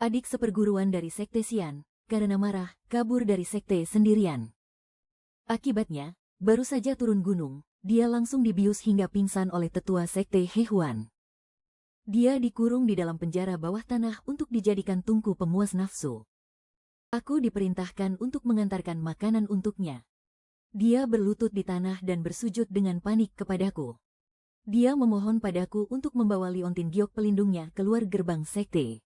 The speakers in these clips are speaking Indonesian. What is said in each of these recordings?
adik seperguruan dari Sekte Xian, karena marah, kabur dari sekte sendirian. Akibatnya, baru saja turun gunung, dia langsung dibius hingga pingsan oleh tetua Sekte Hehuan. Dia dikurung di dalam penjara bawah tanah untuk dijadikan tungku pemuas nafsu. Aku diperintahkan untuk mengantarkan makanan untuknya. Dia berlutut di tanah dan bersujud dengan panik kepadaku. Dia memohon padaku untuk membawa liontin giok pelindungnya keluar gerbang sekte,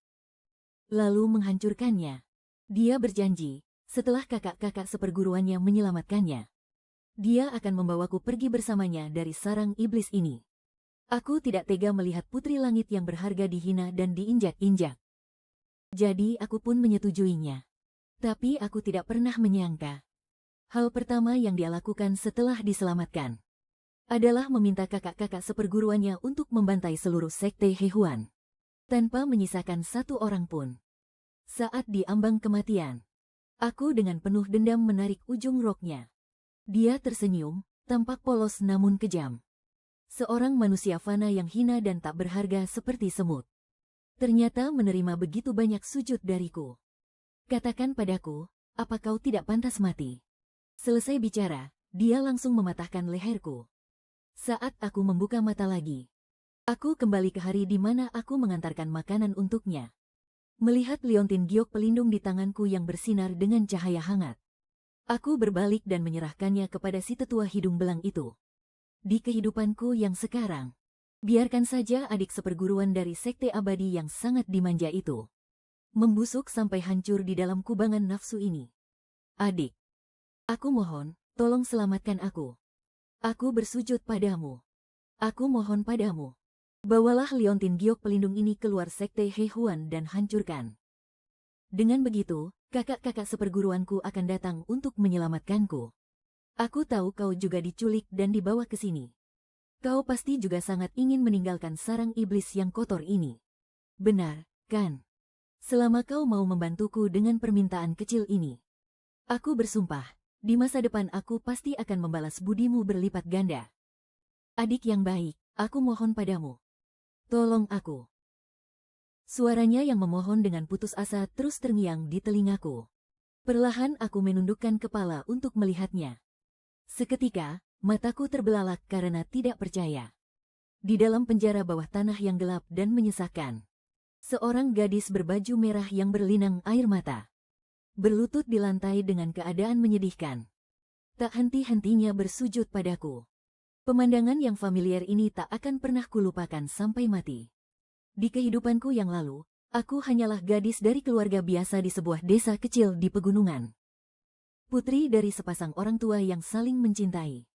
lalu menghancurkannya. Dia berjanji, setelah kakak-kakak seperguruannya menyelamatkannya, dia akan membawaku pergi bersamanya dari sarang iblis ini. Aku tidak tega melihat putri langit yang berharga dihina dan diinjak-injak. Jadi aku pun menyetujuinya. Tapi aku tidak pernah menyangka, hal pertama yang dia lakukan setelah diselamatkan adalah meminta kakak-kakak seperguruannya untuk membantai seluruh sekte Hehuan, tanpa menyisakan satu orang pun. Saat di ambang kematian, aku dengan penuh dendam menarik ujung roknya. Dia tersenyum, tampak polos namun kejam. Seorang manusia fana yang hina dan tak berharga seperti semut, ternyata menerima begitu banyak sujud dariku. Katakan padaku, apa kau tidak pantas mati? Selesai bicara, dia langsung mematahkan leherku. Saat aku membuka mata lagi, aku kembali ke hari di mana aku mengantarkan makanan untuknya. Melihat liontin giok pelindung di tanganku yang bersinar dengan cahaya hangat, aku berbalik dan menyerahkannya kepada si tetua hidung belang itu. Di kehidupanku yang sekarang, biarkan saja adik seperguruan dari sekte abadi yang sangat dimanja itu membusuk sampai hancur di dalam kubangan nafsu ini. Adik, aku mohon, tolong selamatkan aku. Aku bersujud padamu. Aku mohon padamu. Bawalah liontin giok pelindung ini keluar sekte Hehuan dan hancurkan. Dengan begitu, kakak-kakak seperguruanku akan datang untuk menyelamatkanku. Aku tahu kau juga diculik dan dibawa ke sini. Kau pasti juga sangat ingin meninggalkan sarang iblis yang kotor ini. Benar, kan? Selama kau mau membantuku dengan permintaan kecil ini, aku bersumpah, di masa depan aku pasti akan membalas budimu berlipat ganda. Adik yang baik, aku mohon padamu. Tolong aku. Suaranya yang memohon dengan putus asa terus terngiang di telingaku. Perlahan aku menundukkan kepala untuk melihatnya. Seketika, mataku terbelalak karena tidak percaya. Di dalam penjara bawah tanah yang gelap dan menyesakkan, seorang gadis berbaju merah yang berlinang air mata berlutut di lantai dengan keadaan menyedihkan. Tak henti-hentinya bersujud padaku. Pemandangan yang familiar ini tak akan pernah kulupakan sampai mati. Di kehidupanku yang lalu, aku hanyalah gadis dari keluarga biasa di sebuah desa kecil di pegunungan. Putri dari sepasang orang tua yang saling mencintai.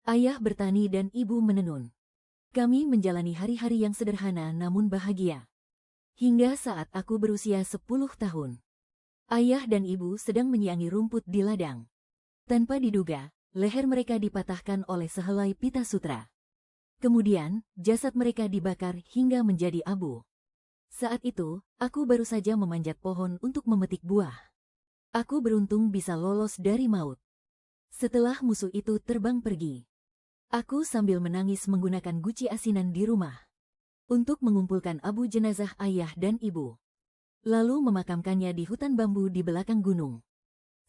Ayah bertani dan ibu menenun. Kami menjalani hari-hari yang sederhana namun bahagia. Hingga saat aku berusia 10 tahun. Ayah dan ibu sedang menyiangi rumput di ladang. Tanpa diduga, leher mereka dipatahkan oleh sehelai pita sutra. Kemudian, jasad mereka dibakar hingga menjadi abu. Saat itu, aku baru saja memanjat pohon untuk memetik buah. Aku beruntung bisa lolos dari maut. Setelah musuh itu terbang pergi, aku sambil menangis menggunakan guci asinan di rumah untuk mengumpulkan abu jenazah ayah dan ibu, lalu memakamkannya di hutan bambu di belakang gunung.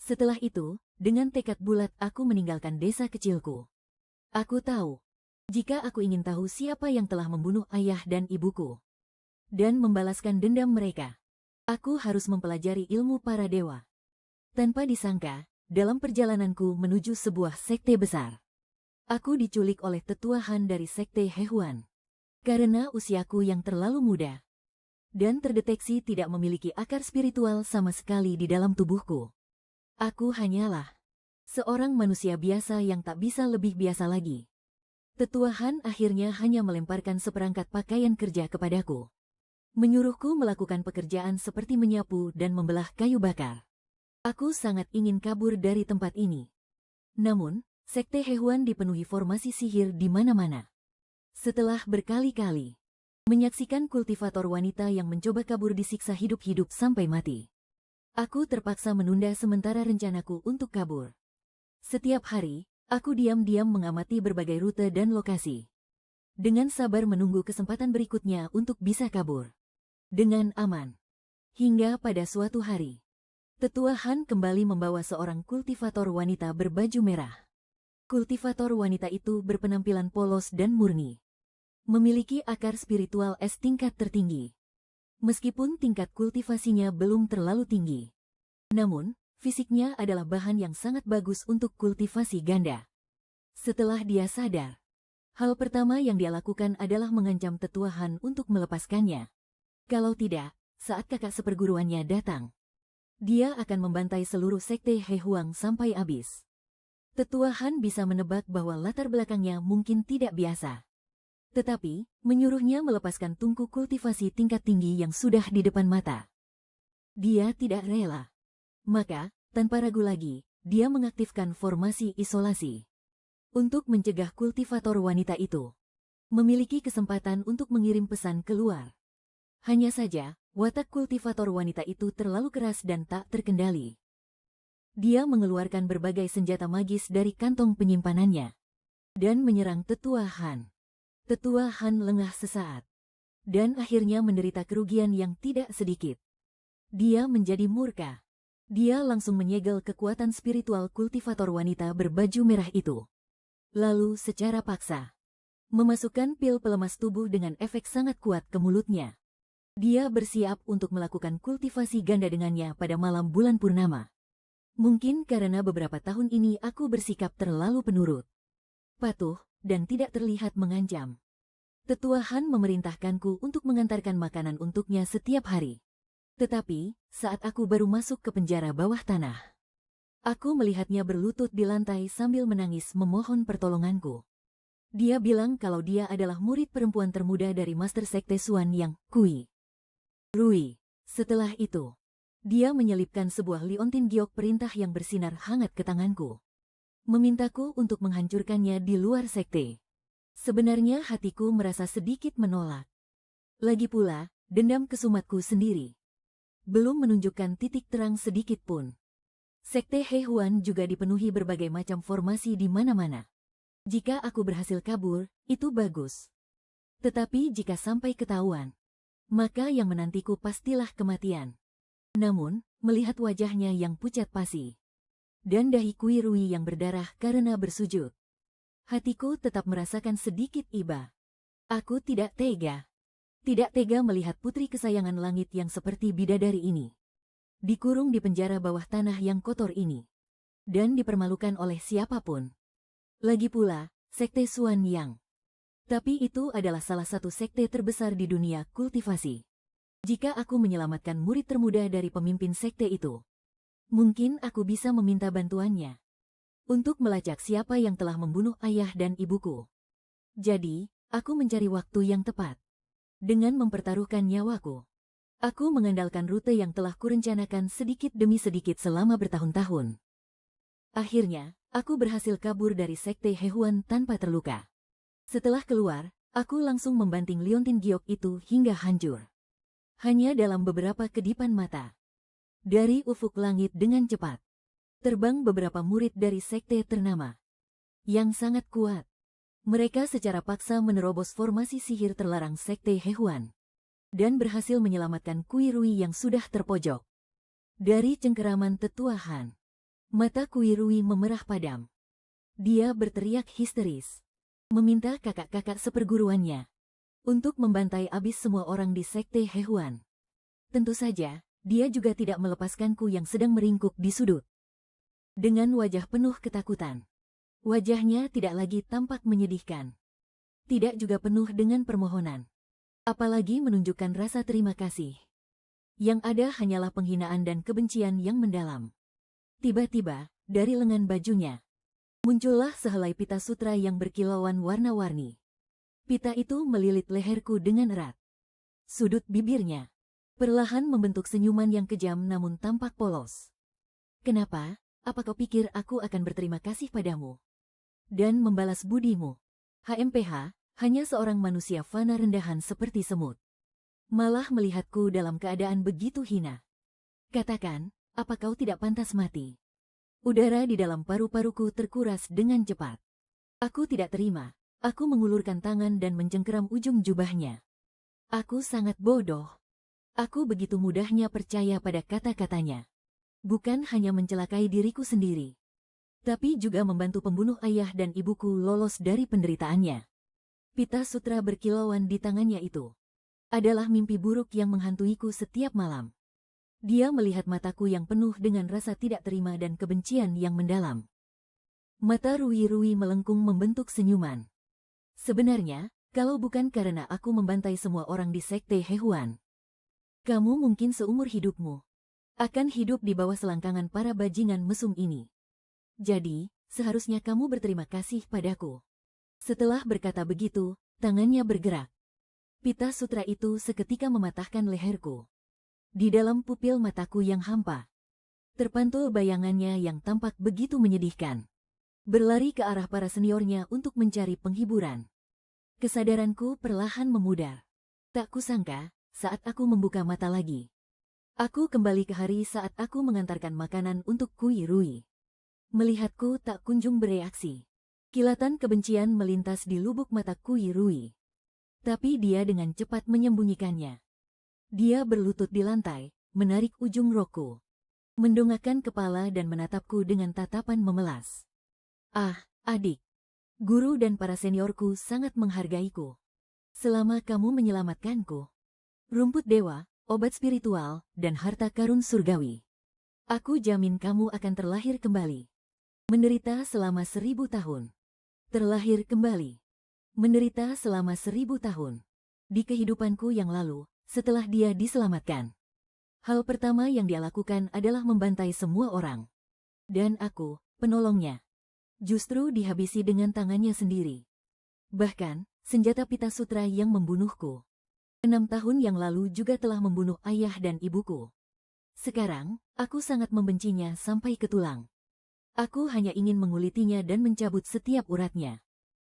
Setelah itu, dengan tekad bulat aku meninggalkan desa kecilku. Aku tahu, jika aku ingin tahu siapa yang telah membunuh ayah dan ibuku, dan membalaskan dendam mereka, aku harus mempelajari ilmu para dewa. Tanpa disangka, dalam perjalananku menuju sebuah sekte besar, aku diculik oleh tetua Han dari sekte Hehuan. Karena usiaku yang terlalu muda, dan terdeteksi tidak memiliki akar spiritual sama sekali di dalam tubuhku. Aku hanyalah seorang manusia biasa yang tak bisa lebih biasa lagi. Tetua Han akhirnya hanya melemparkan seperangkat pakaian kerja kepadaku, menyuruhku melakukan pekerjaan seperti menyapu dan membelah kayu bakar. Aku sangat ingin kabur dari tempat ini. Namun, sekte Hehuan dipenuhi formasi sihir di mana-mana. Setelah berkali-kali menyaksikan kultivator wanita yang mencoba kabur disiksa hidup-hidup sampai mati, aku terpaksa menunda sementara rencanaku untuk kabur. Setiap hari, aku diam-diam mengamati berbagai rute dan lokasi, dengan sabar menunggu kesempatan berikutnya untuk bisa kabur dengan aman. Hingga pada suatu hari, Tetua Han kembali membawa seorang kultivator wanita berbaju merah. Kultivator wanita itu berpenampilan polos dan murni. Memiliki akar spiritual es tingkat tertinggi. Meskipun tingkat kultivasinya belum terlalu tinggi. Namun, fisiknya adalah bahan yang sangat bagus untuk kultivasi ganda. Setelah dia sadar, hal pertama yang dia lakukan adalah mengancam Tetua Han untuk melepaskannya. Kalau tidak, saat kakak seperguruannya datang, dia akan membantai seluruh sekte He Huang sampai habis. Tetua Han bisa menebak bahwa latar belakangnya mungkin tidak biasa. Tetapi, menyuruhnya melepaskan tungku kultivasi tingkat tinggi yang sudah di depan mata. Dia tidak rela. Maka, tanpa ragu lagi, dia mengaktifkan formasi isolasi. Untuk mencegah kultivator wanita itu memiliki kesempatan untuk mengirim pesan keluar. Hanya saja, watak kultivator wanita itu terlalu keras dan tak terkendali. Dia mengeluarkan berbagai senjata magis dari kantong penyimpanannya dan menyerang Tetua Han. Tetua Han lengah sesaat dan akhirnya menderita kerugian yang tidak sedikit. Dia menjadi murka. Dia langsung menyegel kekuatan spiritual kultivator wanita berbaju merah itu. Lalu secara paksa memasukkan pil pelemas tubuh dengan efek sangat kuat ke mulutnya. Dia bersiap untuk melakukan kultivasi ganda dengannya pada malam bulan purnama. Mungkin karena beberapa tahun ini aku bersikap terlalu penurut, patuh, dan tidak terlihat mengancam. Tetua Han memerintahkanku untuk mengantarkan makanan untuknya setiap hari. Tetapi, saat aku baru masuk ke penjara bawah tanah, aku melihatnya berlutut di lantai sambil menangis memohon pertolonganku. Dia bilang kalau dia adalah murid perempuan termuda dari Master Sekte Xuan yang Kui Rui. Setelah itu, dia menyelipkan sebuah liontin giok perintah yang bersinar hangat ke tanganku. Memintaku untuk menghancurkannya di luar sekte. Sebenarnya hatiku merasa sedikit menolak. Lagi pula, dendam kesumatku sendiri belum menunjukkan titik terang sedikit pun. Sekte He Huan juga dipenuhi berbagai macam formasi di mana-mana. Jika aku berhasil kabur, itu bagus. Tetapi jika sampai ketahuan, maka yang menantiku pastilah kematian. Namun, melihat wajahnya yang pucat pasi dan dahi Kui Rui yang berdarah karena bersujud, hatiku tetap merasakan sedikit iba. Aku tidak tega. Tidak tega melihat putri kesayangan langit yang seperti bidadari ini dikurung di penjara bawah tanah yang kotor ini dan dipermalukan oleh siapapun. Lagi pula, Sekte Xuan Yang. Tapi itu adalah salah satu sekte terbesar di dunia kultivasi. Jika aku menyelamatkan murid termuda dari pemimpin sekte itu, mungkin aku bisa meminta bantuannya untuk melacak siapa yang telah membunuh ayah dan ibuku. Jadi, aku mencari waktu yang tepat. Dengan mempertaruhkan nyawaku, aku mengandalkan rute yang telah kurencanakan sedikit demi sedikit selama bertahun-tahun. Akhirnya, aku berhasil kabur dari sekte He Huan tanpa terluka. Setelah keluar, aku langsung membanting liontin giok itu hingga hancur. Hanya dalam beberapa kedipan mata. Dari ufuk langit dengan cepat terbang beberapa murid dari sekte ternama yang sangat kuat. Mereka secara paksa menerobos formasi sihir terlarang sekte He Huan dan berhasil menyelamatkan Kui Rui yang sudah terpojok dari cengkeraman Tetua Han. Mata Kui Rui memerah padam. Dia berteriak histeris, meminta kakak-kakak seperguruannya untuk membantai habis semua orang di sekte He Huan. Tentu saja, dia juga tidak melepaskanku yang sedang meringkuk di sudut. Dengan wajah penuh ketakutan. Wajahnya tidak lagi tampak menyedihkan. Tidak juga penuh dengan permohonan. Apalagi menunjukkan rasa terima kasih. Yang ada hanyalah penghinaan dan kebencian yang mendalam. Tiba-tiba, dari lengan bajunya, muncullah sehelai pita sutra yang berkilauan warna-warni. Pita itu melilit leherku dengan erat. Sudut bibirnya perlahan membentuk senyuman yang kejam namun tampak polos. Kenapa? Apa kau pikir aku akan berterima kasih padamu dan membalas budimu? HMPH, hanya seorang manusia fana rendahan seperti semut. Malah melihatku dalam keadaan begitu hina. Katakan, apa kau tidak pantas mati? Udara di dalam paru-paruku terkuras dengan cepat. Aku tidak terima. Aku mengulurkan tangan dan mencengkeram ujung jubahnya. Aku sangat bodoh. Aku begitu mudahnya percaya pada kata-katanya. Bukan hanya mencelakai diriku sendiri, tapi juga membantu pembunuh ayah dan ibuku lolos dari penderitaannya. Pita Sutra berkilauan di tangannya itu adalah mimpi buruk yang menghantuiku setiap malam. Dia melihat mataku yang penuh dengan rasa tidak terima dan kebencian yang mendalam. Mata Rui melengkung membentuk senyuman. Sebenarnya, kalau bukan karena aku membantai semua orang di Sekte Hehuan, kamu mungkin seumur hidupmu akan hidup di bawah selangkangan para bajingan mesum ini. Jadi, seharusnya kamu berterima kasih padaku. Setelah berkata begitu, tangannya bergerak. Pita Sutra itu seketika mematahkan leherku. Di dalam pupil mataku yang hampa, terpantul bayangannya yang tampak begitu menyedihkan. Berlari ke arah para seniornya untuk mencari penghiburan. Kesadaranku perlahan memudar. Tak kusangka, saat aku membuka mata lagi, aku kembali ke hari saat aku mengantarkan makanan untuk Kui Rui. Melihatku tak kunjung bereaksi. Kilatan kebencian melintas di lubuk mata Kui Rui. Tapi dia dengan cepat menyembunyikannya. Dia berlutut di lantai, menarik ujung rokku, mendongakkan kepala dan menatapku dengan tatapan memelas. Ah, adik. Guru dan para seniorku sangat menghargaiku. Selama kamu menyelamatkanku. Rumput dewa, obat spiritual, dan harta karun surgawi. Aku jamin kamu akan terlahir kembali. Menderita selama 1000 tahun. Terlahir kembali. Menderita selama 1000 tahun. Di kehidupanku yang lalu, setelah dia diselamatkan, hal pertama yang dia lakukan adalah membantai semua orang. Dan aku, penolongnya, justru dihabisi dengan tangannya sendiri. Bahkan, senjata Pita Sutra yang membunuhku 6 tahun yang lalu juga telah membunuh ayah dan ibuku. Sekarang, aku sangat membencinya sampai ke tulang. Aku hanya ingin mengulitinya dan mencabut setiap uratnya.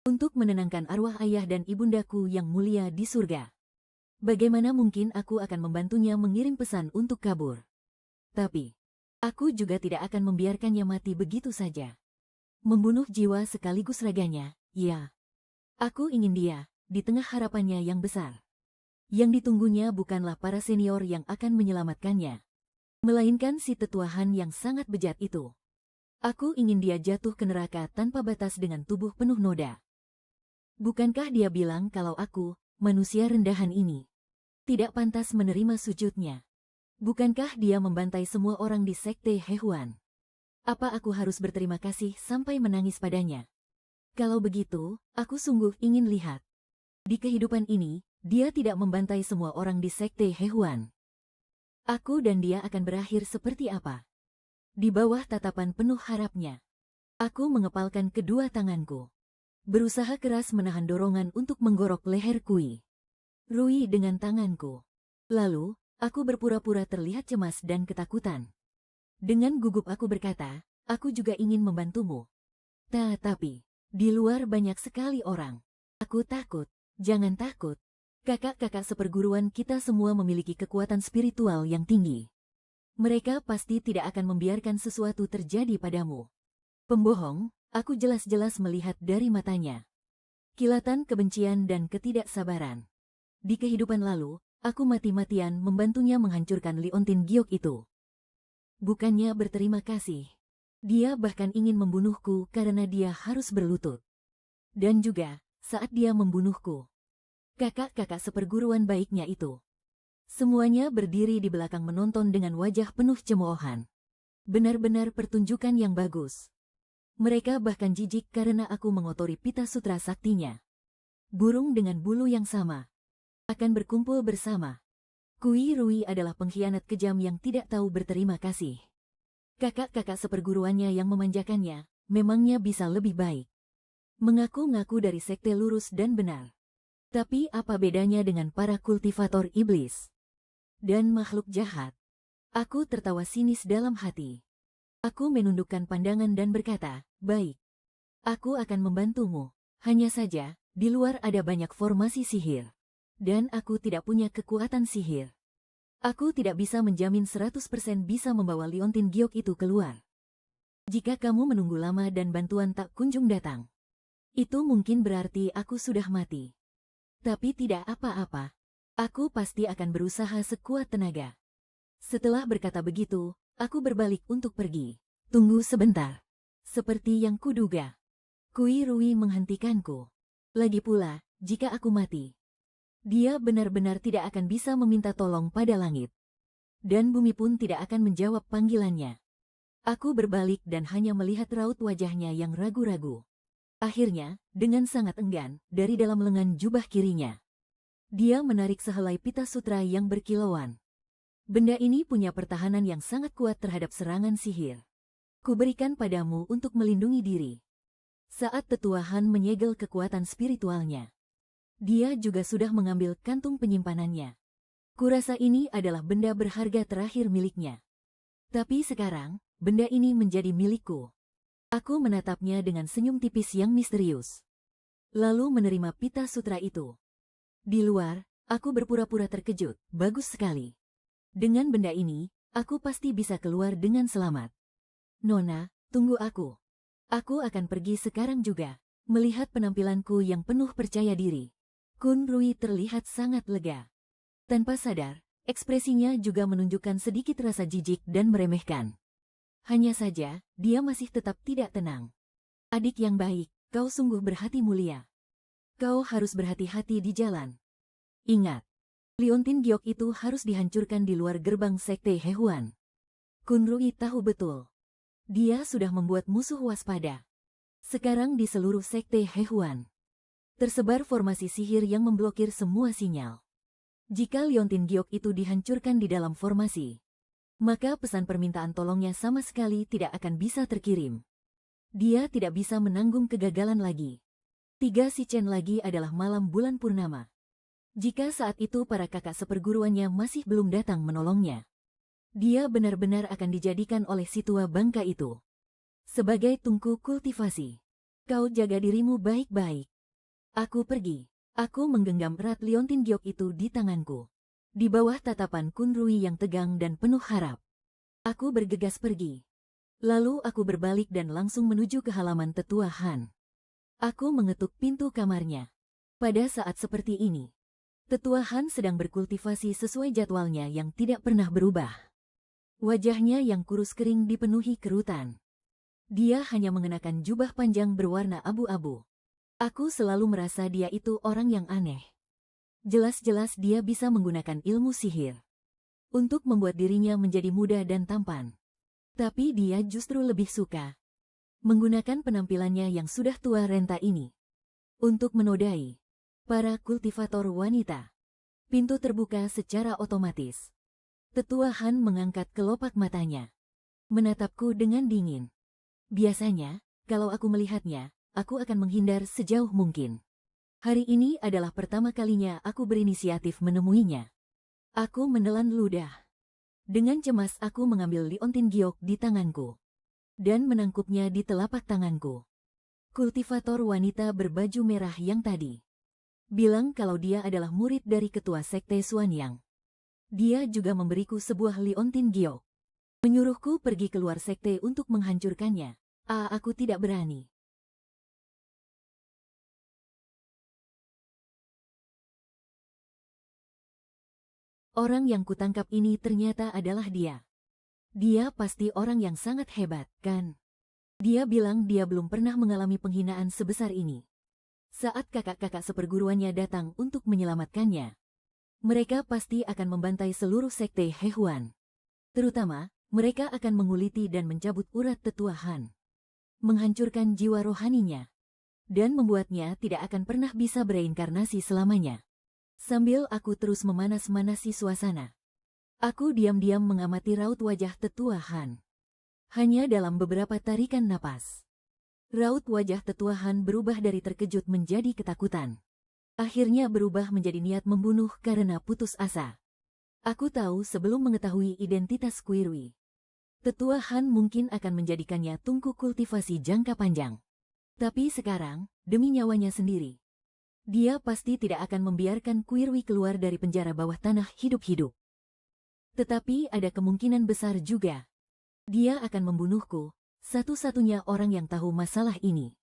Untuk menenangkan arwah ayah dan ibundaku yang mulia di surga. Bagaimana mungkin aku akan membantunya mengirim pesan untuk kabur? Tapi, aku juga tidak akan membiarkannya mati begitu saja. Membunuh jiwa sekaligus raganya, ya. Aku ingin dia, di tengah harapannya yang besar. Yang ditunggunya bukanlah para senior yang akan menyelamatkannya, melainkan si tetuahan yang sangat bejat itu. Aku ingin dia jatuh ke neraka tanpa batas dengan tubuh penuh noda. Bukankah dia bilang kalau aku, manusia rendahan ini, tidak pantas menerima sujudnya? Bukankah dia membantai semua orang di Sekte Hehuan? Apa aku harus berterima kasih sampai menangis padanya? Kalau begitu, aku sungguh ingin lihat. Di kehidupan ini, dia tidak membantai semua orang di Sekte Hehuan. Aku dan dia akan berakhir seperti apa? Di bawah tatapan penuh harapnya. Aku mengepalkan kedua tanganku. Berusaha keras menahan dorongan untuk menggorok leher Kui Rui dengan tanganku. Lalu, aku berpura-pura terlihat cemas dan ketakutan. Dengan gugup aku berkata, aku juga ingin membantumu. Tapi, di luar banyak sekali orang. Aku takut. Jangan takut. Kakak-kakak seperguruan kita semua memiliki kekuatan spiritual yang tinggi. Mereka pasti tidak akan membiarkan sesuatu terjadi padamu. Pembohong, aku jelas-jelas melihat dari matanya kilatan kebencian dan ketidaksabaran. Di kehidupan lalu, aku mati-matian membantunya menghancurkan Liontin Giok itu. Bukannya berterima kasih. Dia bahkan ingin membunuhku karena dia harus berlutut. Dan juga, saat dia membunuhku, kakak-kakak seperguruan baiknya itu semuanya berdiri di belakang menonton dengan wajah penuh cemoohan. Benar-benar pertunjukan yang bagus. Mereka bahkan jijik karena aku mengotori Pita Sutra saktinya. Burung dengan bulu yang sama akan berkumpul bersama. Kui Rui adalah pengkhianat kejam yang tidak tahu berterima kasih. Kakak-kakak seperguruannya yang memanjakannya, memangnya bisa lebih baik. Mengaku-ngaku dari sekte lurus dan benar. Tapi apa bedanya dengan para kultivator iblis dan makhluk jahat? Aku tertawa sinis dalam hati. Aku menundukkan pandangan dan berkata, baik. Aku akan membantumu. Hanya saja, di luar ada banyak formasi sihir. Dan aku tidak punya kekuatan sihir. Aku tidak bisa menjamin 100% bisa membawa Liontin Giok itu keluar. Jika kamu menunggu lama dan bantuan tak kunjung datang, itu mungkin berarti aku sudah mati. Tapi tidak apa-apa. Aku pasti akan berusaha sekuat tenaga. Setelah berkata begitu, aku berbalik untuk pergi. Tunggu sebentar. Seperti yang kuduga. Kui Rui menghentikanku. Lagi pula, jika aku mati, dia benar-benar tidak akan bisa meminta tolong pada langit. Dan bumi pun tidak akan menjawab panggilannya. Aku berbalik dan hanya melihat raut wajahnya yang ragu-ragu. Akhirnya, dengan sangat enggan, dari dalam lengan jubah kirinya, dia menarik sehelai pita sutra yang berkilauan. Benda ini punya pertahanan yang sangat kuat terhadap serangan sihir. Kuberikan padamu untuk melindungi diri. Saat tetua Han menyegel kekuatan spiritualnya, dia juga sudah mengambil kantung penyimpanannya. Kurasa ini adalah benda berharga terakhir miliknya. Tapi sekarang, benda ini menjadi milikku. Aku menatapnya dengan senyum tipis yang misterius. Lalu menerima pita sutra itu. Di luar, aku berpura-pura terkejut. Bagus sekali. Dengan benda ini, aku pasti bisa keluar dengan selamat. Nona, tunggu aku. Aku akan pergi sekarang juga. Melihat penampilanku yang penuh percaya diri, Kun Rui terlihat sangat lega. Tanpa sadar, ekspresinya juga menunjukkan sedikit rasa jijik dan meremehkan. Hanya saja, dia masih tetap tidak tenang. Adik yang baik, kau sungguh berhati mulia. Kau harus berhati-hati di jalan. Ingat, liontin giok itu harus dihancurkan di luar gerbang sekte Hehuan. Kun Rui tahu betul. Dia sudah membuat musuh waspada. Sekarang di seluruh sekte Hehuan tersebar formasi sihir yang memblokir semua sinyal. Jika liontin giok itu dihancurkan di dalam formasi, maka pesan permintaan tolongnya sama sekali tidak akan bisa terkirim. Dia tidak bisa menanggung kegagalan lagi. 3 Shichen lagi adalah malam bulan purnama. Jika saat itu para kakak seperguruannya masih belum datang menolongnya, dia benar-benar akan dijadikan oleh si tua bangka itu sebagai tungku kultivasi. Kau jaga dirimu baik-baik. Aku pergi. Aku menggenggam erat liontin giok itu di tanganku. Di bawah tatapan Kun Rui yang tegang dan penuh harap, aku bergegas pergi. Lalu aku berbalik dan langsung menuju ke halaman tetua Han. Aku mengetuk pintu kamarnya. Pada saat seperti ini, tetua Han sedang berkultivasi sesuai jadwalnya yang tidak pernah berubah. Wajahnya yang kurus kering dipenuhi kerutan. Dia hanya mengenakan jubah panjang berwarna abu-abu. Aku selalu merasa dia itu orang yang aneh. Jelas-jelas dia bisa menggunakan ilmu sihir untuk membuat dirinya menjadi muda dan tampan. Tapi dia justru lebih suka menggunakan penampilannya yang sudah tua renta ini untuk menodai para kultivator wanita. Pintu terbuka secara otomatis. Tetua Han mengangkat kelopak matanya, menatapku dengan dingin. Biasanya, kalau aku melihatnya, aku akan menghindar sejauh mungkin. Hari ini adalah pertama kalinya aku berinisiatif menemuinya. Aku menelan ludah. Dengan cemas aku mengambil liontin giok di tanganku dan menangkupnya di telapak tanganku. Kultivator wanita berbaju merah yang tadi bilang kalau dia adalah murid dari ketua sekte Xuanyang. Dia juga memberiku sebuah liontin giok. Menyuruhku pergi keluar sekte untuk menghancurkannya. Aku tidak berani. Orang yang kutangkap ini ternyata adalah dia. Dia pasti orang yang sangat hebat, kan? Dia bilang dia belum pernah mengalami penghinaan sebesar ini. Saat kakak-kakak seperguruannya datang untuk menyelamatkannya, mereka pasti akan membantai seluruh sekte Hehuan. Terutama, mereka akan menguliti dan mencabut urat tetua Han, menghancurkan jiwa rohaninya, dan membuatnya tidak akan pernah bisa bereinkarnasi selamanya. Sambil aku terus memanas-manasi suasana, aku diam-diam mengamati raut wajah tetua Han. Hanya dalam beberapa tarikan napas, raut wajah tetua Han berubah dari terkejut menjadi ketakutan. Akhirnya berubah menjadi niat membunuh karena putus asa. Aku tahu sebelum mengetahui identitas Kui Rui, tetua Han mungkin akan menjadikannya tungku kultivasi jangka panjang. Tapi sekarang, demi nyawanya sendiri, dia pasti tidak akan membiarkan Kui Rui keluar dari penjara bawah tanah hidup-hidup. Tetapi ada kemungkinan besar juga dia akan membunuhku, satu-satunya orang yang tahu masalah ini.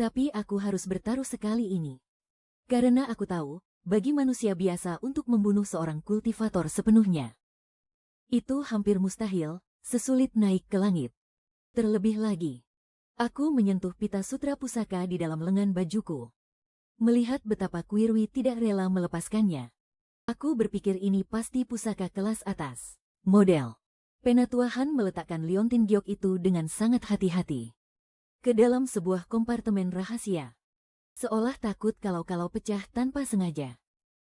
Tapi aku harus bertaruh sekali ini. Karena aku tahu bagi manusia biasa untuk membunuh seorang kultivator sepenuhnya. Itu hampir mustahil, sesulit naik ke langit. Terlebih lagi, aku menyentuh pita sutra pusaka di dalam lengan bajuku. Melihat betapa Kuirui tidak rela melepaskannya, aku berpikir ini pasti pusaka kelas atas. Model. Penatua Han meletakkan liontin giok itu dengan sangat hati-hati ke dalam sebuah kompartemen rahasia, seolah takut kalau-kalau pecah tanpa sengaja.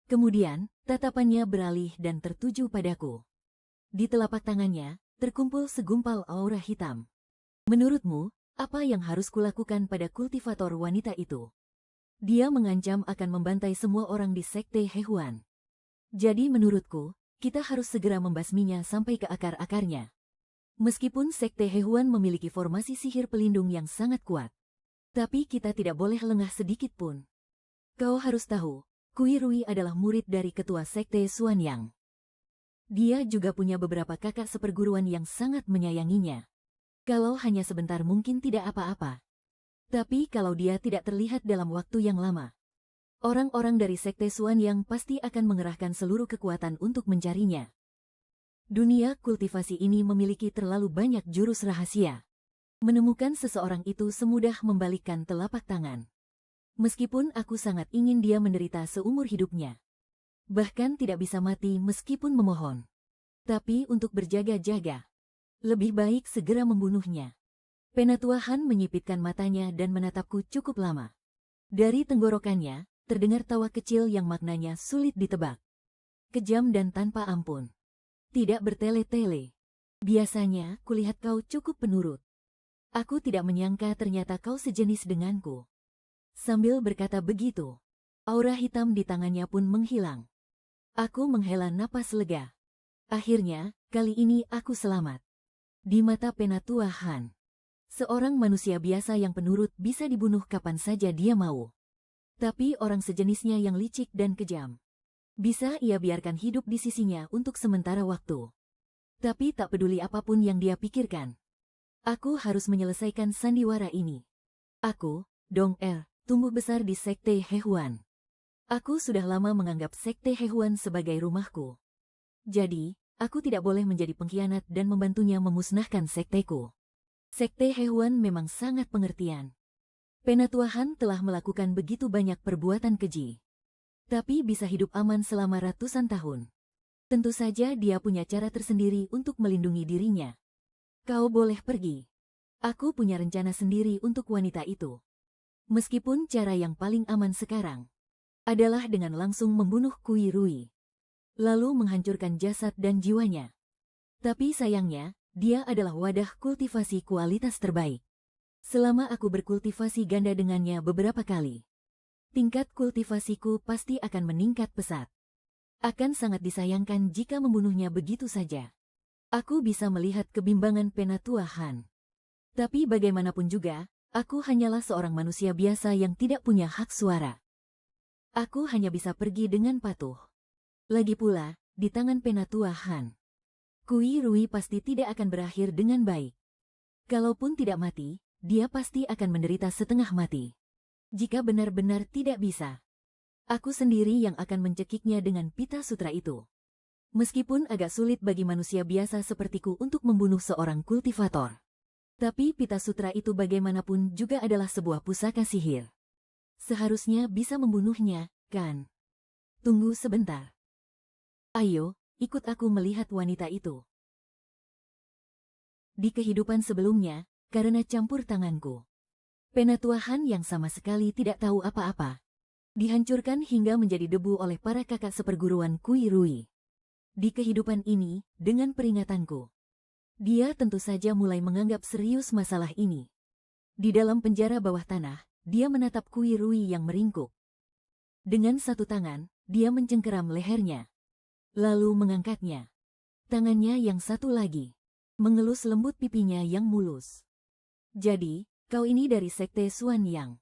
Kemudian, tatapannya beralih dan tertuju padaku. Di telapak tangannya, terkumpul segumpal aura hitam. Menurutmu, apa yang harus kulakukan pada kultivator wanita itu? Dia mengancam akan membantai semua orang di Sekte Hehuan. Jadi menurutku, kita harus segera membasminya sampai ke akar-akarnya. Meskipun Sekte Hehuan memiliki formasi sihir pelindung yang sangat kuat, tapi kita tidak boleh lengah sedikit pun. Kau harus tahu, Kuirui adalah murid dari ketua Sekte Xuanyang. Dia juga punya beberapa kakak seperguruan yang sangat menyayanginya. Kalau hanya sebentar mungkin tidak apa-apa. Tapi kalau dia tidak terlihat dalam waktu yang lama, orang-orang dari Sekte Xuanyang pasti akan mengerahkan seluruh kekuatan untuk mencarinya. Dunia kultivasi ini memiliki terlalu banyak jurus rahasia. Menemukan seseorang itu semudah membalikkan telapak tangan. Meskipun aku sangat ingin dia menderita seumur hidupnya. Bahkan tidak bisa mati meskipun memohon. Tapi untuk berjaga-jaga, lebih baik segera membunuhnya. Penatua Han menyipitkan matanya dan menatapku cukup lama. Dari tenggorokannya, terdengar tawa kecil yang maknanya sulit ditebak. Kejam dan tanpa ampun. Tidak bertele-tele. Biasanya, kulihat kau cukup penurut. Aku tidak menyangka ternyata kau sejenis denganku. Sambil berkata begitu, aura hitam di tangannya pun menghilang. Aku menghela napas lega. Akhirnya, kali ini aku selamat. Di mata Penatua Han, seorang manusia biasa yang penurut bisa dibunuh kapan saja dia mau. Tapi orang sejenisnya yang licik dan kejam, bisa ia biarkan hidup di sisinya untuk sementara waktu. Tapi tak peduli apapun yang dia pikirkan, aku harus menyelesaikan sandiwara ini. Aku, Dong Er, tumbuh besar di Sekte Hehuan. Aku sudah lama menganggap Sekte Hehuan sebagai rumahku. Jadi, aku tidak boleh menjadi pengkhianat dan membantunya memusnahkan sekteku. Sekte Hehuan memang sangat pengertian. Penatua Han telah melakukan begitu banyak perbuatan keji, tapi bisa hidup aman selama ratusan tahun. Tentu saja dia punya cara tersendiri untuk melindungi dirinya. Kau boleh pergi. Aku punya rencana sendiri untuk wanita itu. Meskipun cara yang paling aman sekarang adalah dengan langsung membunuh Kuirui, lalu menghancurkan jasad dan jiwanya. Tapi sayangnya, dia adalah wadah kultivasi kualitas terbaik. Selama aku berkultivasi ganda dengannya beberapa kali, tingkat kultivasiku pasti akan meningkat pesat. Akan sangat disayangkan jika membunuhnya begitu saja. Aku bisa melihat kebimbangan Penatua Han. Tapi bagaimanapun juga, aku hanyalah seorang manusia biasa yang tidak punya hak suara. Aku hanya bisa pergi dengan patuh. Lagi pula, di tangan Penatua Han, Kuirui pasti tidak akan berakhir dengan baik. Kalaupun tidak mati, dia pasti akan menderita setengah mati. Jika benar-benar tidak bisa, aku sendiri yang akan mencekiknya dengan pita sutra itu. Meskipun agak sulit bagi manusia biasa sepertiku untuk membunuh seorang kultivator, tapi pita sutra itu bagaimanapun juga adalah sebuah pusaka sihir. Seharusnya bisa membunuhnya, kan? Tunggu sebentar. Ayo, ikut aku melihat wanita itu. Di kehidupan sebelumnya, karena campur tanganku, Penatua Han yang sama sekali tidak tahu apa-apa, dihancurkan hingga menjadi debu oleh para kakak seperguruan Kuirui. Di kehidupan ini, dengan peringatanku, dia tentu saja mulai menganggap serius masalah ini. Di dalam penjara bawah tanah, dia menatap Kuirui yang meringkuk. Dengan satu tangan, dia mencengkeram lehernya, lalu mengangkatnya. Tangannya yang satu lagi mengelus lembut pipinya yang mulus. Jadi, kau ini dari Sekte Xuanyang.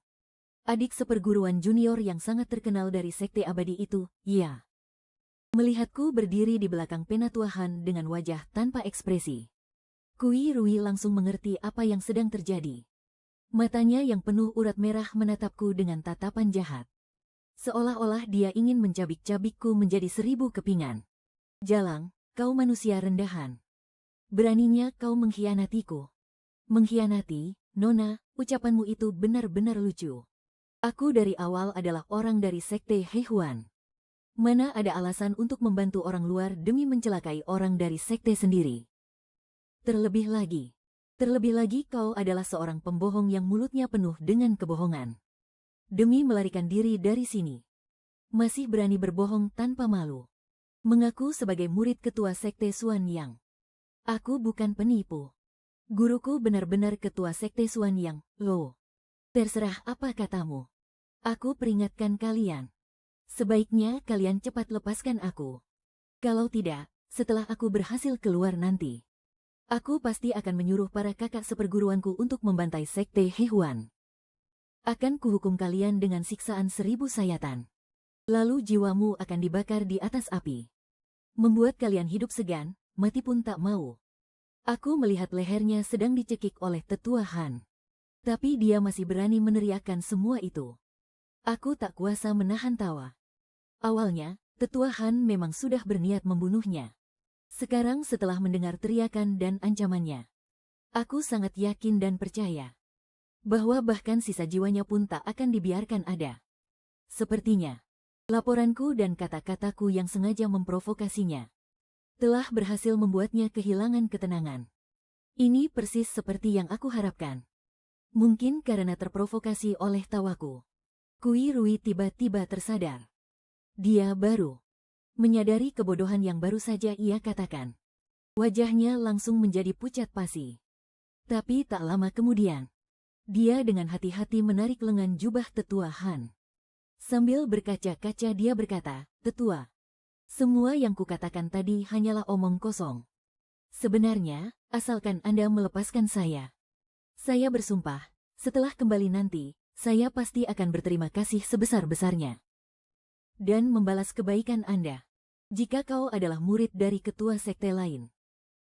Adik seperguruan junior yang sangat terkenal dari Sekte Abadi itu, ya. Melihatku berdiri di belakang Penatua Han dengan wajah tanpa ekspresi, Kuirui langsung mengerti apa yang sedang terjadi. Matanya yang penuh urat merah menatapku dengan tatapan jahat. Seolah-olah dia ingin mencabik-cabikku menjadi 1000 kepingan. Jalang, kau manusia rendahan. Beraninya kau mengkhianatiku. Mengkhianati, Nona, ucapanmu itu benar-benar lucu. Aku dari awal adalah orang dari Sekte Hehuan. Mana ada alasan untuk membantu orang luar demi mencelakai orang dari sekte sendiri. Terlebih lagi kau adalah seorang pembohong yang mulutnya penuh dengan kebohongan. Demi melarikan diri dari sini. Masih berani berbohong tanpa malu. Mengaku sebagai murid ketua sekte Xuan Yang. Aku bukan penipu. Guruku benar-benar ketua sekte Xuan Yang, loh. Terserah apa katamu. Aku peringatkan kalian. Sebaiknya kalian cepat lepaskan aku. Kalau tidak, setelah aku berhasil keluar nanti, aku pasti akan menyuruh para kakak seperguruanku untuk membantai sekte Hehuan. Akan kuhukum kalian dengan siksaan 1000 sayatan. Lalu jiwamu akan dibakar di atas api. Membuat kalian hidup segan, mati pun tak mau. Aku melihat lehernya sedang dicekik oleh tetua Han. Tapi dia masih berani meneriakkan semua itu. Aku tak kuasa menahan tawa. Awalnya, tetua Han memang sudah berniat membunuhnya. Sekarang setelah mendengar teriakan dan ancamannya, aku sangat yakin dan percaya bahwa bahkan sisa jiwanya pun tak akan dibiarkan ada. Sepertinya, laporanku dan kata-kataku yang sengaja memprovokasinya telah berhasil membuatnya kehilangan ketenangan. Ini persis seperti yang aku harapkan. Mungkin karena terprovokasi oleh tawaku, Kui Rui tiba-tiba tersadar. Dia baru menyadari kebodohan yang baru saja ia katakan. Wajahnya langsung menjadi pucat pasi. Tapi tak lama kemudian, dia dengan hati-hati menarik lengan jubah tetua Han. Sambil berkaca-kaca dia berkata, "Tetua, semua yang kukatakan tadi hanyalah omong kosong. Sebenarnya, asalkan Anda melepaskan saya bersumpah, setelah kembali nanti, saya pasti akan berterima kasih sebesar-besarnya. Dan membalas kebaikan Anda. Jika kau adalah murid dari ketua sekte lain,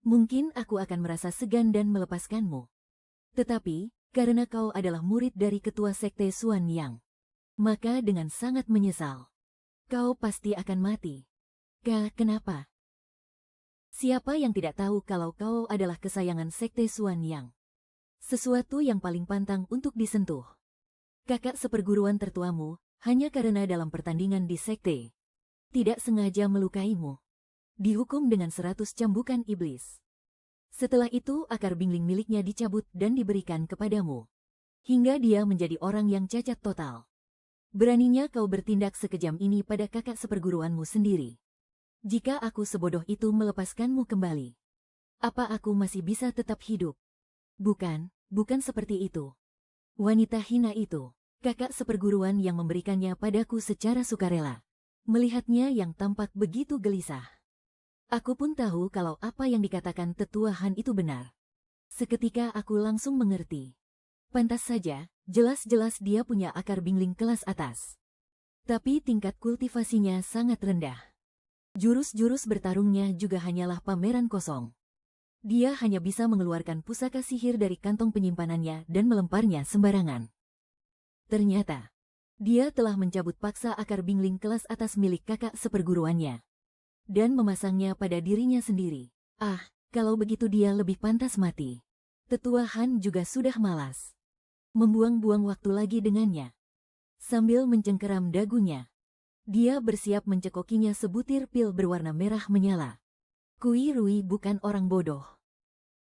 mungkin aku akan merasa segan dan melepaskanmu. Tetapi, karena kau adalah murid dari ketua sekte Xuan Yang, maka dengan sangat menyesal, kau pasti akan mati." Kenapa? Siapa yang tidak tahu kalau kau adalah kesayangan sekte Xuan Yang? Sesuatu yang paling pantang untuk disentuh. Kakak seperguruan tertuamu, hanya karena dalam pertandingan di sekte, tidak sengaja melukaimu. Dihukum dengan 100 cambukan iblis. Setelah itu akar bingling miliknya dicabut dan diberikan kepadamu. Hingga dia menjadi orang yang cacat total. Beraninya kau bertindak sekejam ini pada kakak seperguruanmu sendiri. Jika aku sebodoh itu melepaskanmu kembali, apa aku masih bisa tetap hidup? Bukan seperti itu. Wanita hina itu, kakak seperguruan yang memberikannya padaku secara sukarela. Melihatnya yang tampak begitu gelisah, aku pun tahu kalau apa yang dikatakan tetua Han itu benar. Seketika aku langsung mengerti. Pantas saja, jelas-jelas dia punya akar bingling kelas atas. Tapi tingkat kultivasinya sangat rendah. Jurus-jurus bertarungnya juga hanyalah pameran kosong. Dia hanya bisa mengeluarkan pusaka sihir dari kantong penyimpanannya dan melemparnya sembarangan. Ternyata, dia telah mencabut paksa akar bingling kelas atas milik kakak seperguruannya dan memasangnya pada dirinya sendiri. Kalau begitu dia lebih pantas mati. Tetua Han juga sudah malas membuang-buang waktu lagi dengannya. Sambil mencengkeram dagunya, dia bersiap mencekokinya sebutir pil berwarna merah menyala. Kui Rui bukan orang bodoh.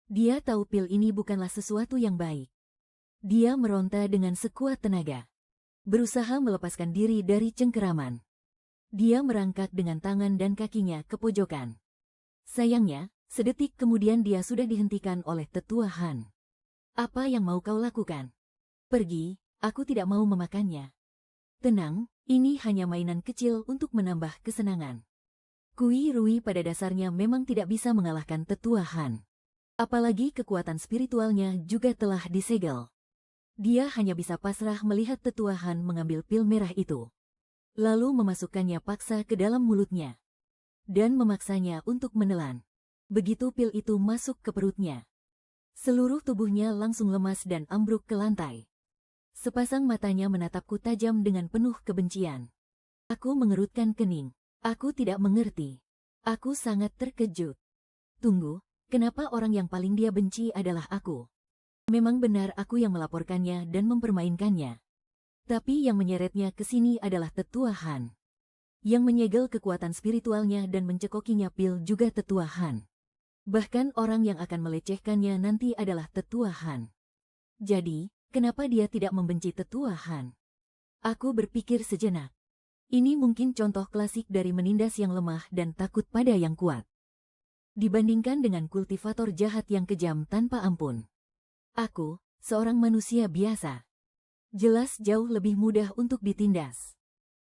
Dia tahu pil ini bukanlah sesuatu yang baik. Dia meronta dengan sekuat tenaga, berusaha melepaskan diri dari cengkeraman. Dia merangkak dengan tangan dan kakinya ke pojokan. Sayangnya, sedetik kemudian dia sudah dihentikan oleh tetua Han. "Apa yang mau kau lakukan? Pergi, aku tidak mau memakannya." "Tenang, ini hanya mainan kecil untuk menambah kesenangan." Kui Rui pada dasarnya memang tidak bisa mengalahkan tetua Han. Apalagi kekuatan spiritualnya juga telah disegel. Dia hanya bisa pasrah melihat tetua Han mengambil pil merah itu, lalu memasukkannya paksa ke dalam mulutnya, dan memaksanya untuk menelan. Begitu pil itu masuk ke perutnya, seluruh tubuhnya langsung lemas dan ambruk ke lantai. Sepasang matanya menatapku tajam dengan penuh kebencian. Aku mengerutkan kening. Aku tidak mengerti. Aku sangat terkejut. Tunggu, kenapa orang yang paling dia benci adalah aku? Memang benar aku yang melaporkannya dan mempermainkannya. Tapi yang menyeretnya ke sini adalah Tetua Han. Yang menyegel kekuatan spiritualnya dan mencekokinya pil juga Tetua Han. Bahkan orang yang akan melecehkannya nanti adalah Tetua Han. Jadi, kenapa dia tidak membenci Tetua Han? Aku berpikir sejenak. Ini mungkin contoh klasik dari menindas yang lemah dan takut pada yang kuat. Dibandingkan dengan kultivator jahat yang kejam tanpa ampun. Aku, seorang manusia biasa. Jelas jauh lebih mudah untuk ditindas.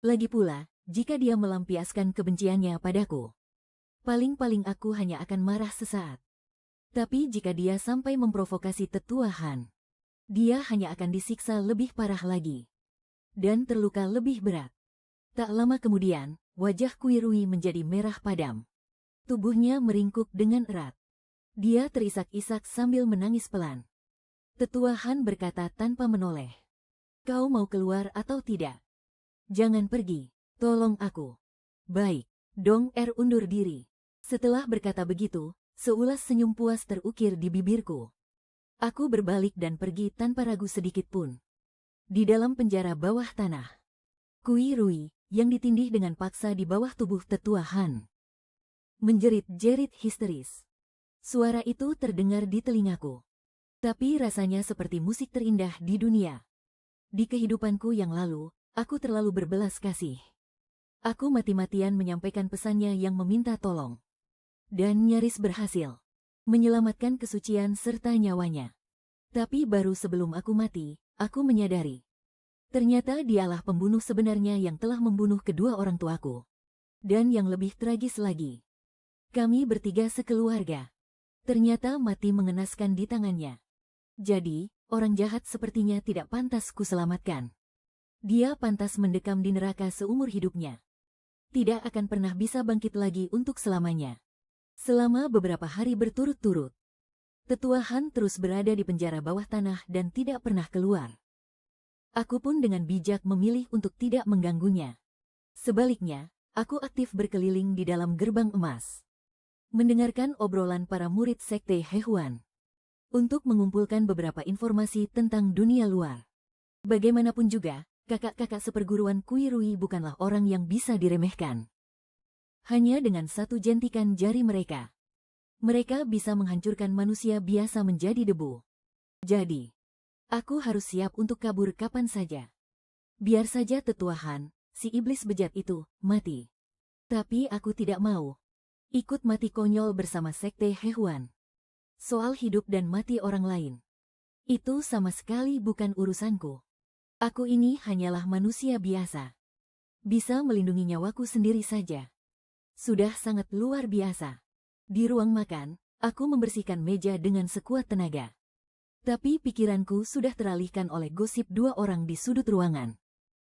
Lagi pula, jika dia melampiaskan kebenciannya padaku, paling-paling aku hanya akan marah sesaat. Tapi jika dia sampai memprovokasi Tetua Han, dia hanya akan disiksa lebih parah lagi. Dan terluka lebih berat. Tak lama kemudian, wajah Kuirui menjadi merah padam. Tubuhnya meringkuk dengan erat. Dia terisak-isak sambil menangis pelan. Tetua Han berkata tanpa menoleh. Kau mau keluar atau tidak? Jangan pergi, tolong aku. Baik, Dong Er undur diri. Setelah berkata begitu, seulas senyum puas terukir di bibirku. Aku berbalik dan pergi tanpa ragu sedikit pun. Di dalam penjara bawah tanah, Kuirui, yang ditindih dengan paksa di bawah tubuh Tetua Han, menjerit-jerit histeris. Suara itu terdengar di telingaku. Tapi rasanya seperti musik terindah di dunia. Di kehidupanku yang lalu, aku terlalu berbelas kasih. Aku mati-matian menyampaikan pesannya yang meminta tolong. Dan nyaris berhasil. Menyelamatkan kesucian serta nyawanya. Tapi baru sebelum aku mati, aku menyadari. Ternyata dialah pembunuh sebenarnya yang telah membunuh kedua orang tuaku. Dan yang lebih tragis lagi, kami bertiga sekeluarga. Ternyata mati mengenaskan di tangannya. Jadi, orang jahat sepertinya tidak pantas kuselamatkan. Dia pantas mendekam di neraka seumur hidupnya. Tidak akan pernah bisa bangkit lagi untuk selamanya. Selama beberapa hari berturut-turut, Tetua Han terus berada di penjara bawah tanah dan tidak pernah keluar. Aku pun dengan bijak memilih untuk tidak mengganggunya. Sebaliknya, aku aktif berkeliling di dalam gerbang emas. Mendengarkan obrolan para murid sekte Hehuan. Untuk mengumpulkan beberapa informasi tentang dunia luar. Bagaimanapun juga, kakak-kakak seperguruan Kuirui bukanlah orang yang bisa diremehkan. Hanya dengan satu jentikan jari mereka, mereka bisa menghancurkan manusia biasa menjadi debu. Jadi, aku harus siap untuk kabur kapan saja. Biar saja Tetua Han, si iblis bejat itu, mati. Tapi aku tidak mau ikut mati konyol bersama sekte Hehuan. Soal hidup dan mati orang lain, itu sama sekali bukan urusanku. Aku ini hanyalah manusia biasa. Bisa melindungi nyawaku sendiri saja. Sudah sangat luar biasa. Di ruang makan, aku membersihkan meja dengan sekuat tenaga. Tapi pikiranku sudah teralihkan oleh gosip dua orang di sudut ruangan.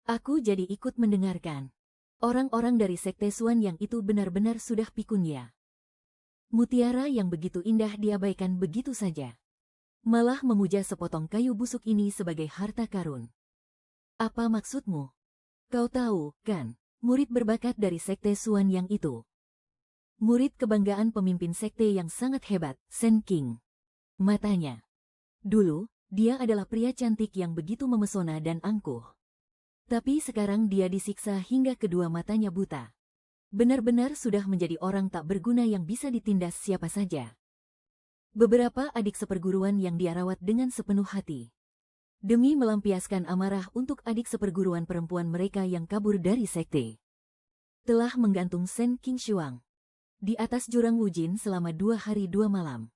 Aku jadi ikut mendengarkan. Orang-orang dari sekte Suan yang itu benar-benar sudah pikun ya. Mutiara yang begitu indah diabaikan begitu saja. Malah memuja sepotong kayu busuk ini sebagai harta karun. Apa maksudmu? Kau tahu, kan, murid berbakat dari sekte Suan yang itu. Murid kebanggaan pemimpin sekte yang sangat hebat, Sen King. Matanya. Dulu, dia adalah pria cantik yang begitu memesona dan angkuh. Tapi sekarang dia disiksa hingga kedua matanya buta. Benar-benar sudah menjadi orang tak berguna yang bisa ditindas siapa saja. Beberapa adik seperguruan yang dia rawat dengan sepenuh hati. Demi melampiaskan amarah untuk adik seperguruan perempuan mereka yang kabur dari sekte. Telah menggantung Sen King Shuang di atas jurang Wujin selama 2 hari 2 malam.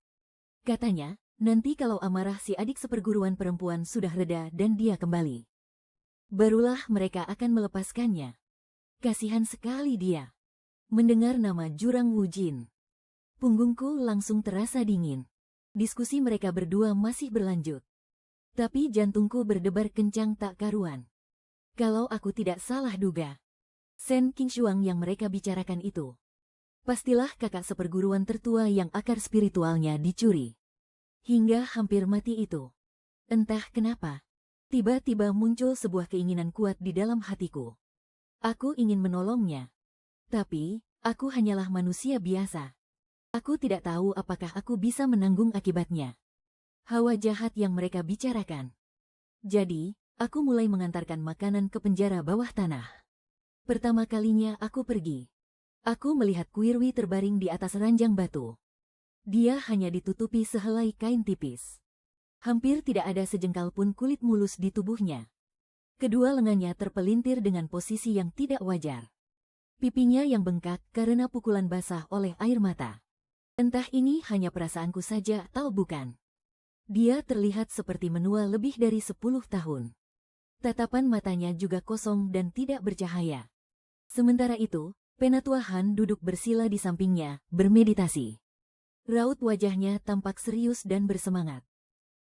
Katanya, nanti kalau amarah si adik seperguruan perempuan sudah reda dan dia kembali, barulah mereka akan melepaskannya. Kasihan sekali dia. Mendengar nama jurang Wujin, punggungku langsung terasa dingin. Diskusi mereka berdua masih berlanjut. Tapi jantungku berdebar kencang tak karuan. Kalau aku tidak salah duga, Sen King Shuang yang mereka bicarakan itu, pastilah kakak seperguruan tertua yang akar spiritualnya dicuri. Hingga hampir mati itu. Entah kenapa, tiba-tiba muncul sebuah keinginan kuat di dalam hatiku. Aku ingin menolongnya. Tapi, aku hanyalah manusia biasa. Aku tidak tahu apakah aku bisa menanggung akibatnya. Hawa jahat yang mereka bicarakan. Jadi, aku mulai mengantarkan makanan ke penjara bawah tanah. Pertama kalinya aku pergi. Aku melihat Kuirwi terbaring di atas ranjang batu. Dia hanya ditutupi sehelai kain tipis. Hampir tidak ada sejengkal pun kulit mulus di tubuhnya. Kedua lengannya terpelintir dengan posisi yang tidak wajar. Pipinya yang bengkak karena pukulan basah oleh air mata. Entah ini hanya perasaanku saja atau bukan. Dia terlihat seperti menua lebih dari 10 tahun. Tatapan matanya juga kosong dan tidak bercahaya. Sementara itu, Penatua Han duduk bersila di sampingnya, bermeditasi. Raut wajahnya tampak serius dan bersemangat.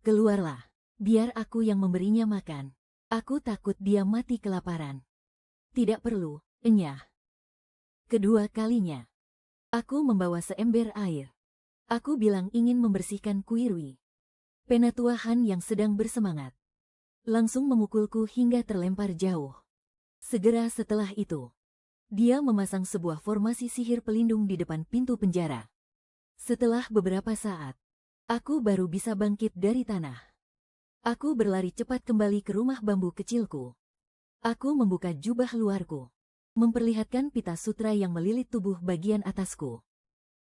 Keluarlah, biar aku yang memberinya makan. Aku takut dia mati kelaparan. Tidak perlu, enyah. Kedua kalinya, aku membawa seember air. Aku bilang ingin membersihkan Kuirwi. Penatua Han yang sedang bersemangat langsung memukulku hingga terlempar jauh. Segera setelah itu, dia memasang sebuah formasi sihir pelindung di depan pintu penjara. Setelah beberapa saat, aku baru bisa bangkit dari tanah. Aku berlari cepat kembali ke rumah bambu kecilku. Aku membuka jubah luarku, memperlihatkan pita sutra yang melilit tubuh bagian atasku.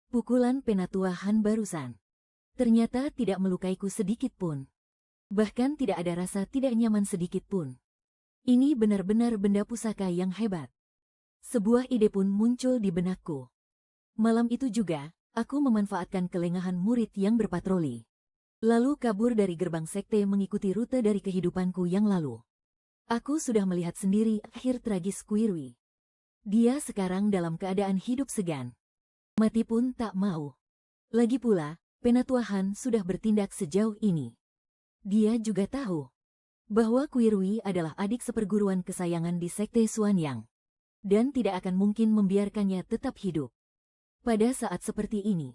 Pukulan Penatua Han barusan ternyata tidak melukaiku sedikit pun. Bahkan tidak ada rasa tidak nyaman sedikit pun. Ini benar-benar benda pusaka yang hebat. Sebuah ide pun muncul di benakku. Malam itu juga, aku memanfaatkan kelengahan murid yang berpatroli. Lalu kabur dari gerbang sekte mengikuti rute dari kehidupanku yang lalu. Aku sudah melihat sendiri akhir tragis Kuirwi. Dia sekarang dalam keadaan hidup segan. Mati pun tak mau. Lagi pula, Penatua Han sudah bertindak sejauh ini. Dia juga tahu bahwa Kuirwi adalah adik seperguruan kesayangan di sekte Xuanyang, dan tidak akan mungkin membiarkannya tetap hidup. Pada saat seperti ini,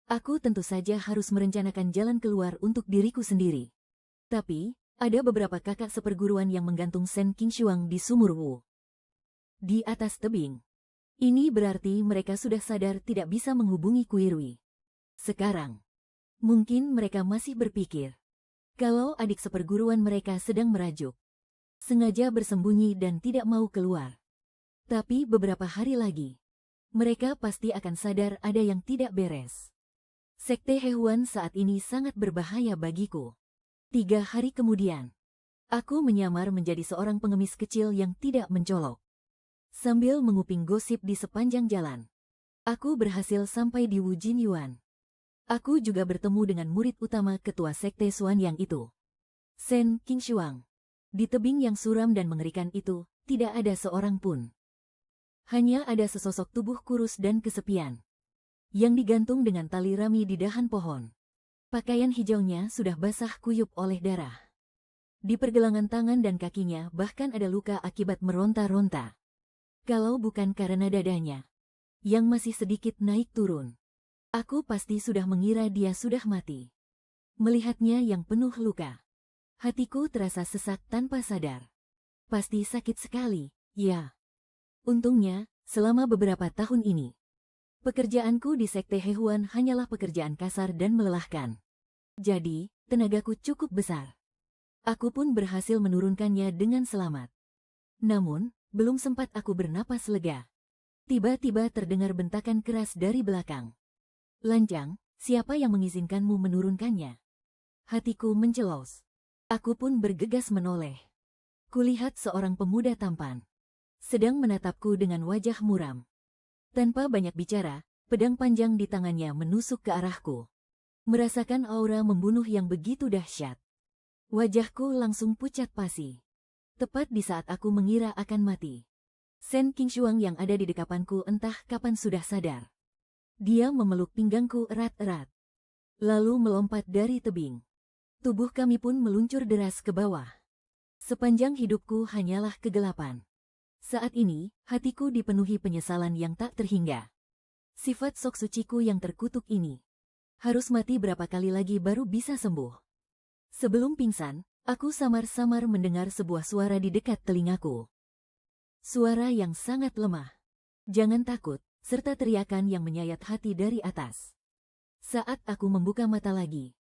aku tentu saja harus merencanakan jalan keluar untuk diriku sendiri. Tapi, ada beberapa kakak seperguruan yang menggantung Sen Qingshuang di sumur Wu. Di atas tebing. Ini berarti mereka sudah sadar tidak bisa menghubungi Kuirwi. Sekarang, mungkin mereka masih berpikir kalau adik seperguruan mereka sedang merajuk, sengaja bersembunyi dan tidak mau keluar. Tapi beberapa hari lagi, mereka pasti akan sadar ada yang tidak beres. Sekte Hehuan saat ini sangat berbahaya bagiku. 3 hari kemudian, aku menyamar menjadi seorang pengemis kecil yang tidak mencolok. Sambil menguping gosip di sepanjang jalan, aku berhasil sampai di Wu Jinyuan. Aku juga bertemu dengan murid utama ketua sekte Xuanyang itu, Sen Qingshuang. Di tebing yang suram dan mengerikan itu, tidak ada seorang pun. Hanya ada sesosok tubuh kurus dan kesepian, yang digantung dengan tali rami di dahan pohon. Pakaian hijaunya sudah basah kuyup oleh darah. Di pergelangan tangan dan kakinya bahkan ada luka akibat meronta-ronta. Kalau bukan karena dadanya, yang masih sedikit naik turun, aku pasti sudah mengira dia sudah mati. Melihatnya yang penuh luka, hatiku terasa sesak tanpa sadar. Pasti sakit sekali, ya. Untungnya, selama beberapa tahun ini, pekerjaanku di sekte Hehuan hanyalah pekerjaan kasar dan melelahkan. Jadi, tenagaku cukup besar. Aku pun berhasil menurunkannya dengan selamat. Namun, belum sempat aku bernapas lega, tiba-tiba terdengar bentakan keras dari belakang. Lancang, siapa yang mengizinkanmu menurunkannya? Hatiku mencelos. Aku pun bergegas menoleh. Kulihat seorang pemuda tampan sedang menatapku dengan wajah muram. Tanpa banyak bicara, pedang panjang di tangannya menusuk ke arahku. Merasakan aura membunuh yang begitu dahsyat, wajahku langsung pucat pasi. Tepat di saat aku mengira akan mati, Sen Qingshuang yang ada di dekapanku entah kapan sudah sadar. Dia memeluk pinggangku erat-erat, lalu melompat dari tebing. Tubuh kami pun meluncur deras ke bawah. Sepanjang hidupku hanyalah kegelapan. Saat ini, hatiku dipenuhi penyesalan yang tak terhingga. Sifat sok suciku yang terkutuk ini harus mati berapa kali lagi baru bisa sembuh. Sebelum pingsan, aku samar-samar mendengar sebuah suara di dekat telingaku. Suara yang sangat lemah. Jangan takut, serta teriakan yang menyayat hati dari atas. Saat aku membuka mata lagi,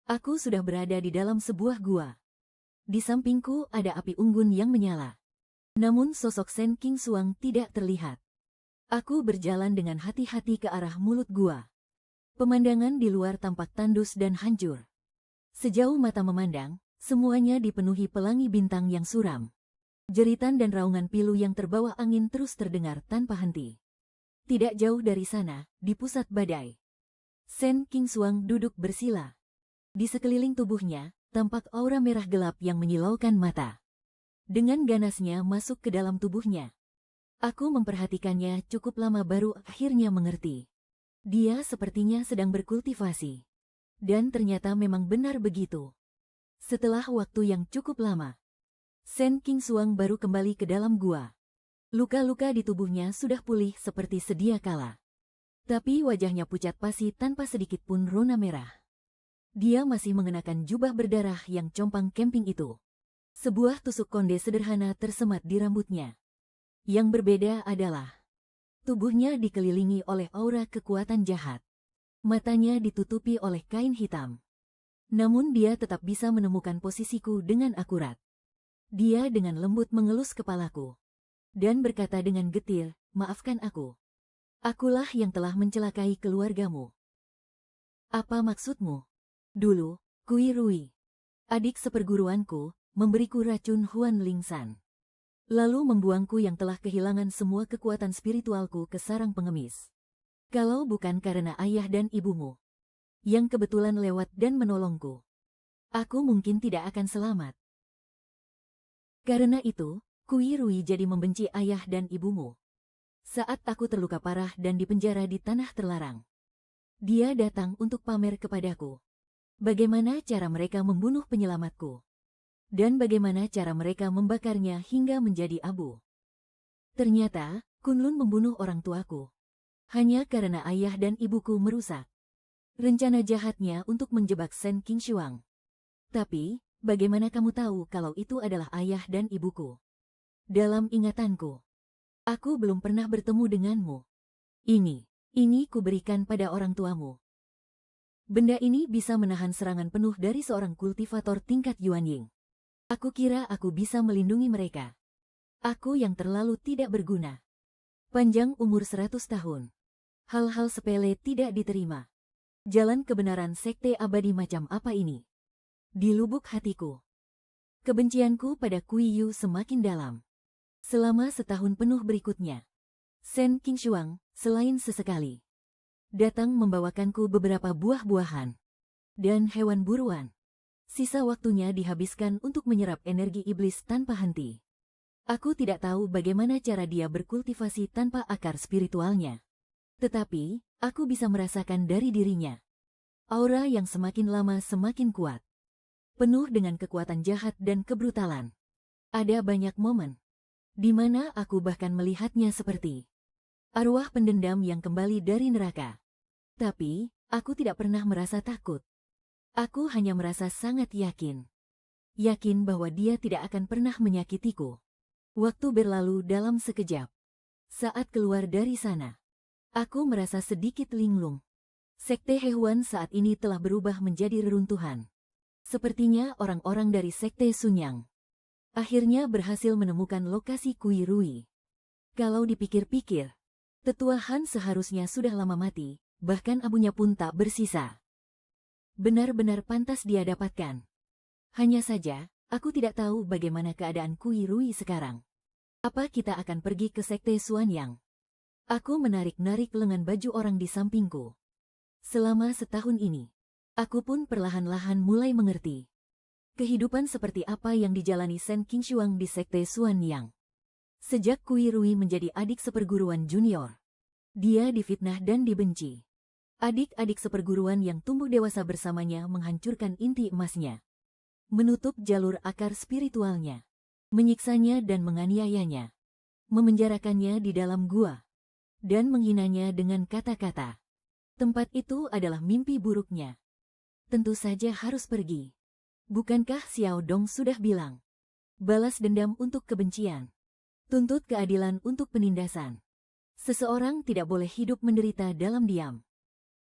aku sudah berada di dalam sebuah gua. Di sampingku ada api unggun yang menyala. Namun sosok Sen King Xuang tidak terlihat. Aku berjalan dengan hati-hati ke arah mulut gua. Pemandangan di luar tampak tandus dan hancur. Sejauh mata memandang, semuanya dipenuhi pelangi bintang yang suram. Jeritan dan raungan pilu yang terbawa angin terus terdengar tanpa henti. Tidak jauh dari sana, di pusat badai, Sen King Xuang duduk bersila. Di sekeliling tubuhnya, tampak aura merah gelap yang menyilaukan mata. Dengan ganasnya masuk ke dalam tubuhnya. Aku memperhatikannya cukup lama baru akhirnya mengerti. Dia sepertinya sedang berkultivasi. Dan ternyata memang benar begitu. Setelah waktu yang cukup lama, Sen King Xuang baru kembali ke dalam gua. Luka-luka di tubuhnya sudah pulih seperti sedia kala. Tapi wajahnya pucat pasi tanpa sedikit pun rona merah. Dia masih mengenakan jubah berdarah yang compang camping itu. Sebuah tusuk konde sederhana tersemat di rambutnya. Yang berbeda adalah tubuhnya dikelilingi oleh aura kekuatan jahat. Matanya ditutupi oleh kain hitam. Namun dia tetap bisa menemukan posisiku dengan akurat. Dia dengan lembut mengelus kepalaku. Dan berkata dengan getir, "Maafkan aku. Akulah yang telah mencelakai keluargamu." "Apa maksudmu?" "Dulu, Kui Rui, adik seperguruanku, memberiku racun Huan Lingsan. Lalu membuangku yang telah kehilangan semua kekuatan spiritualku ke sarang pengemis. Kalau bukan karena ayah dan ibumu, yang kebetulan lewat dan menolongku, aku mungkin tidak akan selamat. Karena itu, Kui Rui jadi membenci ayah dan ibumu. Saat aku terluka parah dan dipenjara di tanah terlarang, dia datang untuk pamer kepadaku bagaimana cara mereka membunuh penyelamatku, dan bagaimana cara mereka membakarnya hingga menjadi abu. Ternyata, Kunlun membunuh orang tuaku hanya karena ayah dan ibuku merusak rencana jahatnya untuk menjebak Sen King Xuang. Tapi, bagaimana kamu tahu kalau itu adalah ayah dan ibuku? Dalam ingatanku, aku belum pernah bertemu denganmu. Ini kuberikan pada orang tuamu. Benda ini bisa menahan serangan penuh dari seorang kultivator tingkat Yuanying. Aku kira aku bisa melindungi mereka. Aku yang terlalu tidak berguna. Panjang umur 100 tahun. Hal-hal sepele tidak diterima. Jalan kebenaran sekte abadi macam apa ini? Di lubuk hatiku, kebencianku pada Kui Yu semakin dalam. Selama setahun penuh berikutnya, Sen King Xuang, selain sesekali datang membawakanku beberapa buah-buahan dan hewan buruan, sisa waktunya dihabiskan untuk menyerap energi iblis tanpa henti. Aku tidak tahu bagaimana cara dia berkultivasi tanpa akar spiritualnya. Tetapi, aku bisa merasakan dari dirinya aura yang semakin lama semakin kuat, penuh dengan kekuatan jahat dan kebrutalan. Ada banyak momen di mana aku bahkan melihatnya seperti arwah pendendam yang kembali dari neraka. Tapi, aku tidak pernah merasa takut. Aku hanya merasa sangat yakin. Yakin bahwa dia tidak akan pernah menyakitiku. Waktu berlalu dalam sekejap. Saat keluar dari sana, aku merasa sedikit linglung. Sekte Hehuan saat ini telah berubah menjadi reruntuhan. Sepertinya orang-orang dari Sekte Sunyang akhirnya berhasil menemukan lokasi Kui Rui. Kalau dipikir-pikir, Tetua Han seharusnya sudah lama mati, bahkan abunya pun tak bersisa. Benar-benar pantas dia dapatkan. Hanya saja, aku tidak tahu bagaimana keadaan Kui Rui sekarang. Apa kita akan pergi ke Sekte Suanyang? Aku menarik-narik lengan baju orang di sampingku. Selama setahun ini, aku pun perlahan-lahan mulai mengerti kehidupan seperti apa yang dijalani Sen King Xuang di Sekte Suanyang. Sejak Kui Rui menjadi adik seperguruan junior, dia difitnah dan dibenci. Adik-adik seperguruan yang tumbuh dewasa bersamanya menghancurkan inti emasnya, menutup jalur akar spiritualnya, menyiksanya dan menganiayanya, memenjarakannya di dalam gua, dan menghinanya dengan kata-kata. Tempat itu adalah mimpi buruknya. Tentu saja harus pergi. Bukankah Xiao Dong sudah bilang, balas dendam untuk kebencian Tuntut keadilan untuk penindasan. Seseorang tidak boleh hidup menderita dalam diam.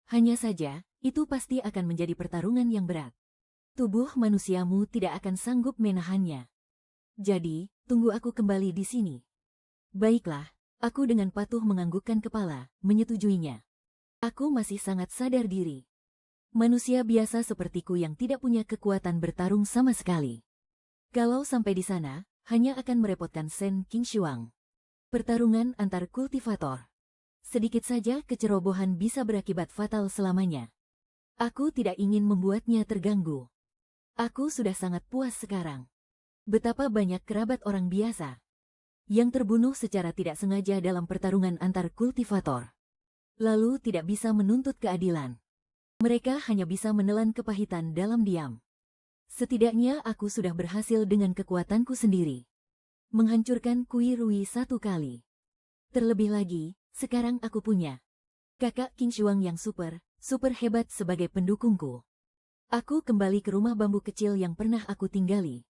Hanya saja, itu pasti akan menjadi pertarungan yang berat. Tubuh manusiamu tidak akan sanggup menahannya. Jadi, tunggu aku kembali di sini. Baiklah, aku dengan patuh menganggukkan kepala, menyetujuinya. Aku masih sangat sadar diri. Manusia biasa sepertiku yang tidak punya kekuatan bertarung sama sekali. Kalau sampai di sana, hanya akan merepotkan Sen Qingshuang. Pertarungan antar kultivator. Sedikit saja kecerobohan bisa berakibat fatal selamanya. Aku tidak ingin membuatnya terganggu. Aku sudah sangat puas sekarang. Betapa banyak kerabat orang biasa yang terbunuh secara tidak sengaja dalam pertarungan antar kultivator. Lalu tidak bisa menuntut keadilan. Mereka hanya bisa menelan kepahitan dalam diam. Setidaknya aku sudah berhasil dengan kekuatanku sendiri. Menghancurkan Kui Rui satu kali. Terlebih lagi, sekarang aku punya kakak Qingshuang yang super hebat sebagai pendukungku. Aku kembali ke rumah bambu kecil yang pernah aku tinggali.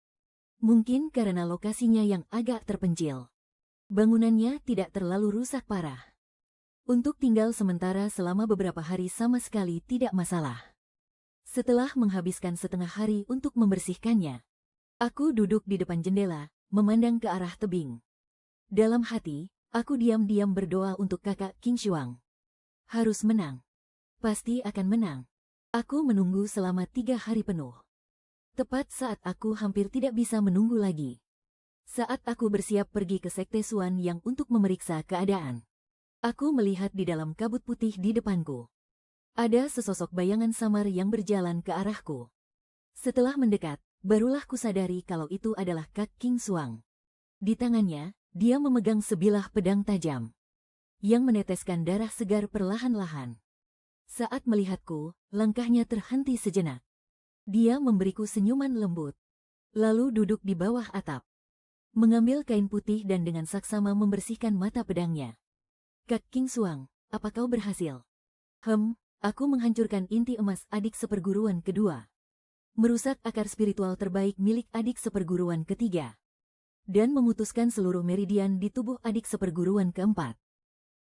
Mungkin karena lokasinya yang agak terpencil. Bangunannya tidak terlalu rusak parah. Untuk tinggal sementara selama beberapa hari sama sekali tidak masalah. Setelah menghabiskan setengah hari untuk membersihkannya, aku duduk di depan jendela, memandang ke arah tebing. Dalam hati, aku diam-diam berdoa untuk kakak Qingshuang. Harus menang. Pasti akan menang. Aku menunggu selama 3 hari penuh. Tepat saat aku hampir tidak bisa menunggu lagi. Saat aku bersiap pergi ke Sekte Xuan yang untuk memeriksa keadaan. Aku melihat di dalam kabut putih di depanku. Ada sesosok bayangan samar yang berjalan ke arahku. Setelah mendekat, barulah kusadari kalau itu adalah Kak Qingshuang. Di tangannya, dia memegang sebilah pedang tajam yang meneteskan darah segar perlahan-lahan. Saat melihatku, langkahnya terhenti sejenak. Dia memberiku senyuman lembut, lalu duduk di bawah atap. Mengambil kain putih dan dengan saksama membersihkan mata pedangnya. Kak Qingshuang, apa kau berhasil? Aku menghancurkan inti emas adik seperguruan kedua. Merusak akar spiritual terbaik milik adik seperguruan ketiga. Dan memutuskan seluruh meridian di tubuh adik seperguruan keempat.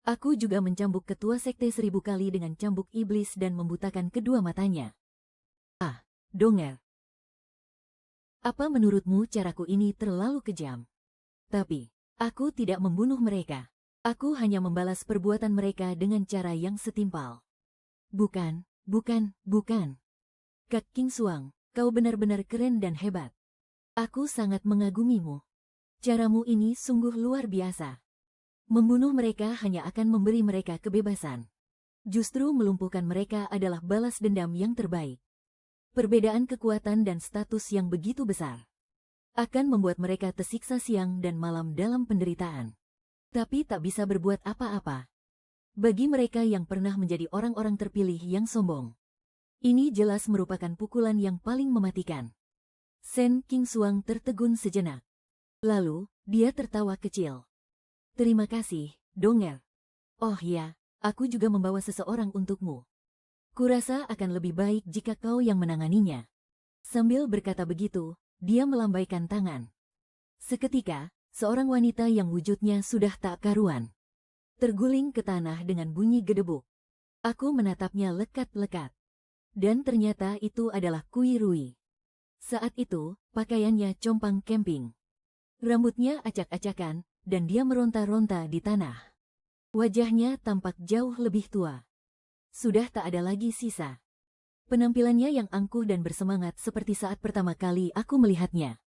Aku juga mencambuk ketua sekte 1000 kali dengan cambuk iblis dan membutakan kedua matanya. Ah, Donger. Apa menurutmu caraku ini terlalu kejam? Tapi, aku tidak membunuh mereka. Aku hanya membalas perbuatan mereka dengan cara yang setimpal. Bukan. Kak Qingshuang, kau benar-benar keren dan hebat. Aku sangat mengagumimu. Caramu ini sungguh luar biasa. Membunuh mereka hanya akan memberi mereka kebebasan. Justru melumpuhkan mereka adalah balas dendam yang terbaik. Perbedaan kekuatan dan status yang begitu besar akan membuat mereka tersiksa siang dan malam dalam penderitaan. Tapi tak bisa berbuat apa-apa. Bagi mereka yang pernah menjadi orang-orang terpilih yang sombong, ini jelas merupakan pukulan yang paling mematikan. Sen Qingshuang tertegun sejenak. Lalu, dia tertawa kecil. Terima kasih, Donger. Oh ya, aku juga membawa seseorang untukmu. Kurasa akan lebih baik jika kau yang menanganinya. Sambil berkata begitu, dia melambaikan tangan. Seketika, seorang wanita yang wujudnya sudah tak karuan terguling ke tanah dengan bunyi gedebuk. Aku menatapnya lekat-lekat. Dan ternyata itu adalah Kui Rui. Saat itu, pakaiannya compang camping. Rambutnya acak-acakan, dan dia meronta-ronta di tanah. Wajahnya tampak jauh lebih tua. Sudah tak ada lagi sisa. Penampilannya yang angkuh dan bersemangat seperti saat pertama kali aku melihatnya.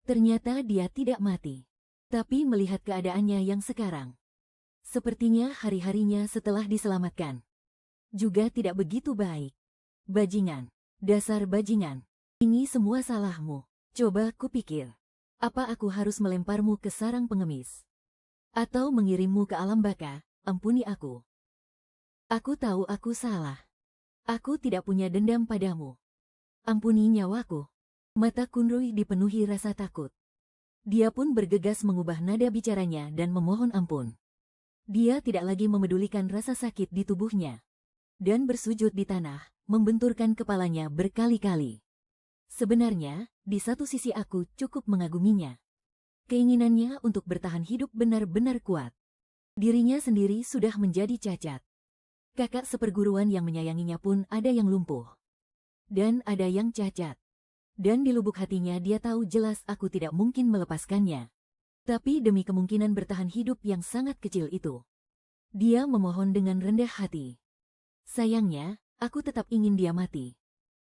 Ternyata dia tidak mati. Tapi melihat keadaannya yang sekarang, sepertinya hari-harinya setelah diselamatkan juga tidak begitu baik. Bajingan. Dasar bajingan. Ini semua salahmu. Coba kupikir. Apa aku harus melemparmu ke sarang pengemis? Atau mengirimmu ke alam baka? Ampuni aku. Aku tahu aku salah. Aku tidak punya dendam padamu. Ampuni nyawaku. Mata Kunrui dipenuhi rasa takut. Dia pun bergegas mengubah nada bicaranya dan memohon ampun. Dia tidak lagi memedulikan rasa sakit di tubuhnya. Dan bersujud di tanah, membenturkan kepalanya berkali-kali. Sebenarnya, di satu sisi aku cukup mengaguminya. Keinginannya untuk bertahan hidup benar-benar kuat. Dirinya sendiri sudah menjadi cacat. Kakak seperguruan yang menyayanginya pun ada yang lumpuh. Dan ada yang cacat. Dan di lubuk hatinya dia tahu jelas aku tidak mungkin melepaskannya. Tapi demi kemungkinan bertahan hidup yang sangat kecil itu, dia memohon dengan rendah hati. Sayangnya, aku tetap ingin dia mati.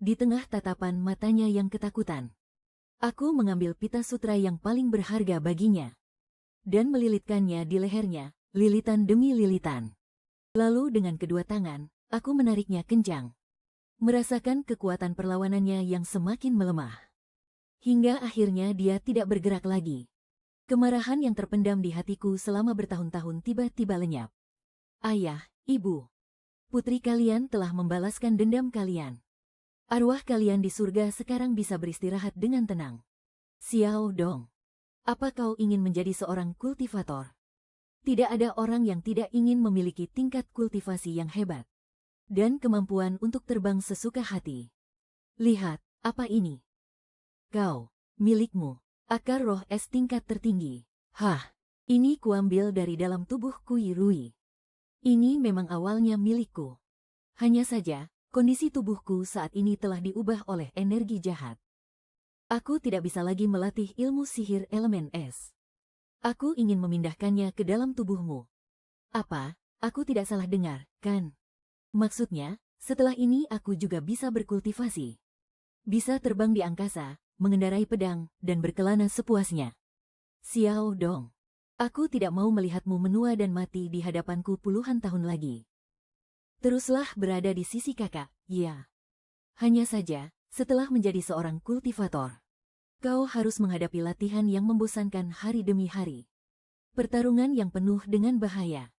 Di tengah tatapan matanya yang ketakutan, aku mengambil pita sutra yang paling berharga baginya dan melilitkannya di lehernya, lilitan demi lilitan. Lalu dengan kedua tangan, aku menariknya kencang. Merasakan kekuatan perlawanannya yang semakin melemah. Hingga akhirnya dia tidak bergerak lagi. Kemarahan yang terpendam di hatiku selama bertahun-tahun tiba-tiba lenyap. Ayah, ibu, putri kalian telah membalaskan dendam kalian. Arwah kalian di surga sekarang bisa beristirahat dengan tenang. Xiao Dong, apa kau ingin menjadi seorang kultivator? Tidak ada orang yang tidak ingin memiliki tingkat kultivasi yang hebat dan kemampuan untuk terbang sesuka hati. Lihat, apa ini? Kau, milikmu, akar roh es tingkat tertinggi. Hah, ini kuambil dari dalam tubuh Kui Rui. Ini memang awalnya milikku. Hanya saja, kondisi tubuhku saat ini telah diubah oleh energi jahat. Aku tidak bisa lagi melatih ilmu sihir elemen es. Aku ingin memindahkannya ke dalam tubuhmu. Apa? Aku tidak salah dengar, kan? Maksudnya, setelah ini aku juga bisa berkultivasi. Bisa terbang di angkasa, mengendarai pedang, dan berkelana sepuasnya. Xiao Dong, aku tidak mau melihatmu menua dan mati di hadapanku puluhan tahun lagi. Teruslah berada di sisi kakak, ya. Hanya saja, setelah menjadi seorang kultivator, kau harus menghadapi latihan yang membosankan hari demi hari. Pertarungan yang penuh dengan bahaya.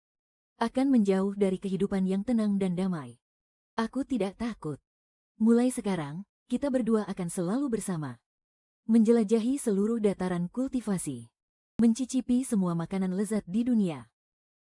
Akan menjauh dari kehidupan yang tenang dan damai. Aku tidak takut. Mulai sekarang, kita berdua akan selalu bersama. Menjelajahi seluruh dataran kultivasi. Mencicipi semua makanan lezat di dunia.